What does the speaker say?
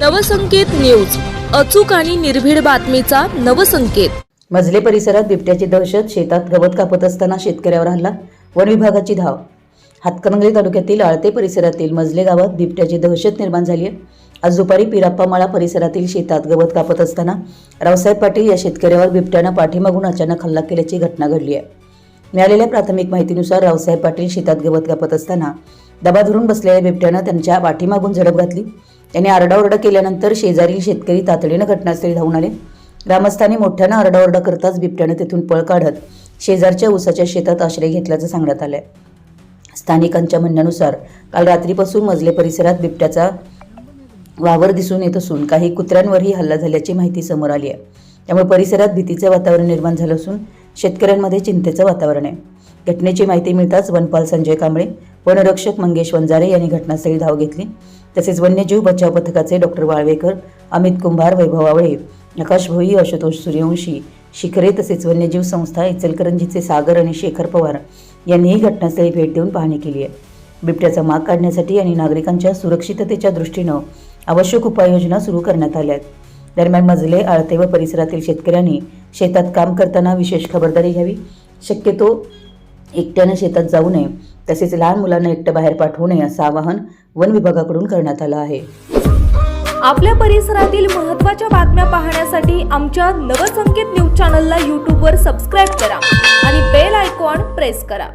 Navsanket news, अचूक आणि निर्भीड बातमीचा नवसंकेत। मजले परिसरात बिबट्याची दहशत, शेतात गवत कापत असताना शेतकऱ्यावर हल्ला, वन विभागाची धाव। हातकणंगले तालुक्यातील आळते परिसरातील मजले गावात बिबट्याची दहशत निर्माण झाली आहे। आज दुपारी पिराप्पामाळा परिसरातील शेतात गवत कापत असताना रावसाहेब पाटील या शेतकऱ्यावर बिबट्याने पाठीमागून अचानक हल्ला केल्याची घटना घडली आहे। मिळालेल्या प्राथमिक माहितीनुसार रावसाहेब पाटील शेतात गवत कापत असताना दबा धरून बसलेल्या बिबट्याने त्यांच्या पाठीमागून झडप घातली। त्यांनी आरडाओरडा केल्यानंतर शेजारील शेतकरी तातडीने घटनास्थळी धावून आले। ग्रामस्थांनी मोठ्याने आरडाओरडा करताच बिबट्याने तेथून पळ काढत शेजारच्या ऊसाच्या शेतात आश्रय घेतल्याचं सांगण्यात आलंय। स्थानिकांच्या म्हणण्यानुसार काल रात्रीपासून मजले परिसरात बिबट्याचा वावर दिसून येत असून काही कुत्र्यांवरही हल्ला झाल्याची माहिती समोर आली आहे। त्यामुळे परिसरात भीतीचे वातावरण निर्माण झालं असून शेतकऱ्यांमध्ये चिंतेचं वातावरण आहे। घटनेची माहिती मिळताच वनपाल संजय कांबळे, वनरक्षक मंगेश वंजारे यांनी घटनास्थळी धाव घेतली। तसेच वन्यजीव बचाव पथकाचे डॉक्टर वाळवेकर, अमित कुंभार, वैभव आवळे, आकाश भोई, आशुतोष सूर्यवंशी, शिखरे तसेच वन्यजीव संस्था इचलकरंजीचे सागर आणि शेखर पवार यांनीही घटनास्थळी भेट देऊन पाहणी केली आहे। बिबट्याचा माग काढण्यासाठी आणि नागरिकांच्या सुरक्षिततेच्या दृष्टीने आवश्यक उपाययोजना सुरू करण्यात आल्या आहेत। दरम्यान मजले, आळते व परिसरातील शेतकऱ्यांनी शेतात काम करताना विशेष खबरदारी घ्यावी, शक्यतो एकट्याने शेतात जाऊ नये, तसेच लहान मुलांना एकटं बाहेर पाठवू नये असं आवाहन वन विभागाकडून करण्यात आलं आहे। आपल्या परिसरातील महत्त्वाच्या बातम्या पाहण्यासाठी आमच्या नवसंकेत न्यूज चॅनलला YouTube वर सबस्क्राइब करा आणि बेल आयकॉन प्रेस करा।